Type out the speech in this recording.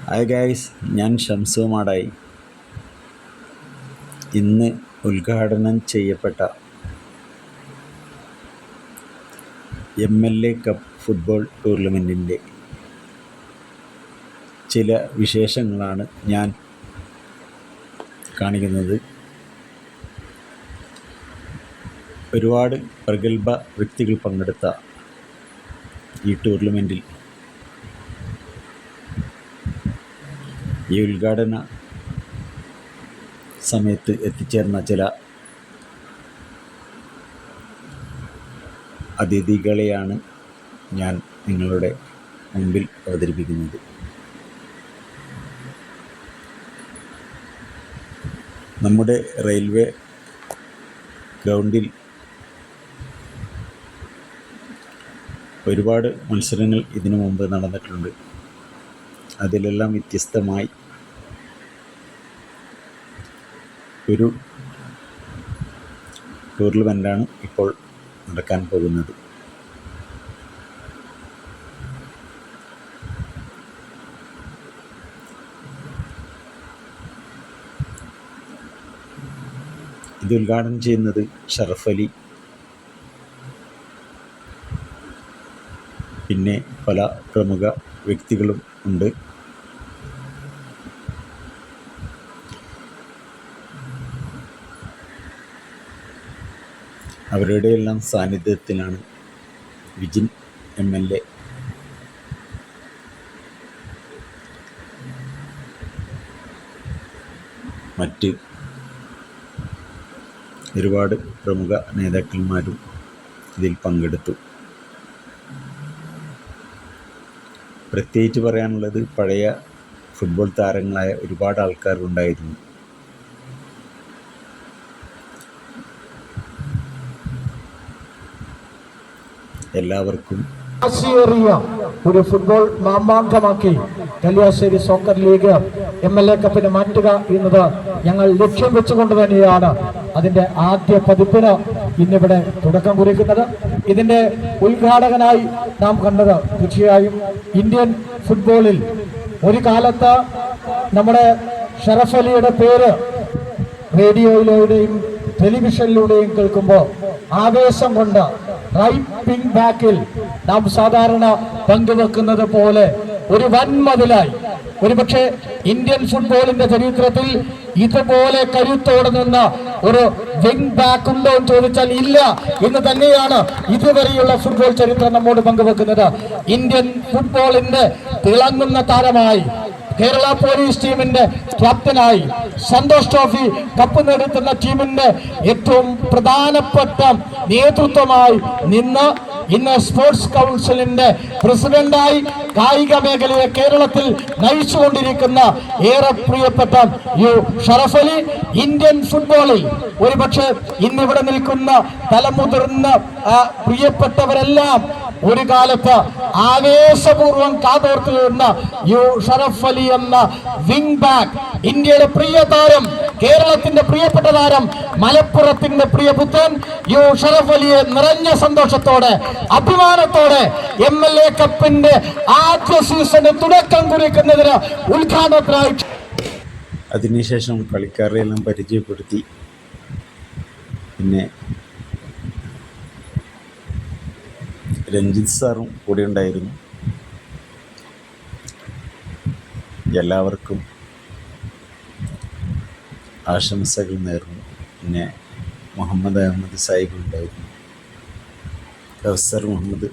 Hi guys, ഞാൻ ഷംസു മാടായി. ഇന്ന് ഉദ്ഘാടനം ചെയ്യപ്പെട്ട MLA കപ്പ് ഫുട്ബോൾ ടൂർണമെൻറ്റിൻ്റെ ചില വിശേഷങ്ങളാണ് ഞാൻ കാണിക്കുന്നത്. ഒരുപാട് പ്രഗത്ഭ വ്യക്തികൾ പങ്കെടുത്ത ഈ ടൂർണമെൻറ്റിൽ ഈ ഉദ്ഘാടന സമയത്ത് എത്തിച്ചേർന്ന ചില അതിഥികളെയാണ് ഞാൻ നിങ്ങളുടെ മുമ്പിൽ അവതരിപ്പിക്കുന്നത്. നമ്മുടെ റെയിൽവേ ഗ്രൗണ്ടിൽ ഒരുപാട് മത്സരങ്ങൾ ഇതിനു മുമ്പ് നടന്നിട്ടുണ്ട്. അതിലെല്ലാം വ്യത്യസ്തമായി ഒരു ടൂർണമെൻ്റാണ് ഇപ്പോൾ നടക്കാൻ പോകുന്നത്. ഇത് ഉദ്ഘാടനം ചെയ്യുന്നത് ഷറഫ് അലി, പിന്നെ പല പ്രമുഖ വ്യക്തികളും ഉണ്ട്. അവരുടെ എല്ലാം സാന്നിധ്യത്തിലാണ് വിജിൻ MLA മറ്റ് ഒരുപാട് പ്രമുഖ നേതാക്കന്മാരും ഇതിൽ പങ്കെടുത്തു. പ്രത്യേകിച്ച് പറയാനുള്ളത്, പഴയ ഫുട്ബോൾ താരങ്ങളായ ഒരുപാട് ആൾക്കാരുണ്ടായിരുന്നു. എല്ലാവർക്കും ഒരു ഫുട്ബോൾ മാമാങ്കമാക്കി കല്യാശ്ശേരി സോക്കർ ലീഗ് MLA കപ്പിന് മാറ്റുക എന്നത് ഞങ്ങൾ ലക്ഷ്യം വെച്ചുകൊണ്ട് തന്നെയാണ് അതിന്റെ ആദ്യ പതിപ്പിന് ഇന്നിവിടെ തുടക്കം കുറിക്കുന്നത്. ഇതിന്റെ ഉദ്ഘാടകനായി നാം കണ്ടത് തീർച്ചയായും ഇന്ത്യൻ ഫുട്ബോളിൽ ഒരു കാലത്ത് നമ്മുടെ ഷറഫ് അലിയുടെ പേര് റേഡിയോയിലൂടെയും ടെലിവിഷനിലൂടെയും കേൾക്കുമ്പോൾ ആവേശം കൊണ്ട് റൈറ്റ് പിങ് ബാക്കിൽ നാം സാധാരണ പങ്കുവെക്കുന്നത് പോലെ ഒരു വൻമതിലായി, ഒരുപക്ഷെ ഇന്ത്യൻ ഫുട്ബോളിന്റെ ചരിത്രത്തിൽ ഇതുപോലെ കരുത്തോടെ നിന്ന ഒരു വിങ് ബാക്ക് ഉണ്ടോ എന്ന് ചോദിച്ചാൽ ഇല്ല എന്ന് തന്നെയാണ് ഇതുവരെയുള്ള ഫുട്ബോൾ ചരിത്രം നമ്മോട് പങ്കുവെക്കുന്നത്. ഇന്ത്യൻ ഫുട്ബോളിന്റെ തിളങ്ങുന്ന താരമായി കേരള പോലീസ് ടീമിന്റെ ക്യാപ്റ്റനായി, സന്തോഷ് ട്രോഫി കപ്പ് നേടുന്ന ടീമിന്റെ ഏറ്റവും പ്രധാനപ്പെട്ട നേതൃത്വമായി നിന്ന് ഇന്ന് സ്പോർട്സ് കൗൺസിലിന്റെ പ്രസിഡന്റായി കായിക മേഖലയെ കേരളത്തിൽ നയിച്ചുകൊണ്ടിരിക്കുന്ന ഏറെ പ്രിയപ്പെട്ട ഷറഫ് അലി ഇന്ത്യൻ ഫുട്ബോളിൽ ഒരുപക്ഷെ ഇന്നിവിടെ നിൽക്കുന്ന തലമുതിർന്ന പ്രിയപ്പെട്ടവരെല്ലാം ഒരു കാലത്ത് ആവേശപൂർവ്വം കാതോർത്തിരുന്ന ഷറഫ് അലി എന്ന വിങ് ബാക്ക്, ഇന്ത്യയുടെ പ്രിയ താരം, കേരളത്തിന്റെ പ്രിയപ്പെട്ട താരം, മലപ്പുറത്തിന്റെ പ്രിയപുത്രൻ ഷറഫ് അലിയെ നിറഞ്ഞ സന്തോഷത്തോടെ അഭിമാനത്തോടെ MLA കപ്പിന്റെ ആദ്യ സീസണിന് തുടക്കം കുറിക്കുന്നതിന് ഉദ്ഘാടനത്തിനായി. അതിനുശേഷം കളിക്കാരെല്ലാം പരിചയപ്പെടുത്തി. പിന്നെ രഞ്ജിത്ത് സാറും കൂടെ ഉണ്ടായിരുന്നു. എല്ലാവർക്കും ആശംസകൾ നേർന്നു. പിന്നെ മുഹമ്മദ് അഹമ്മദ് സാഹിബ് ഉണ്ടായിരുന്നു, അഫ്സർ മുഹമ്മദ്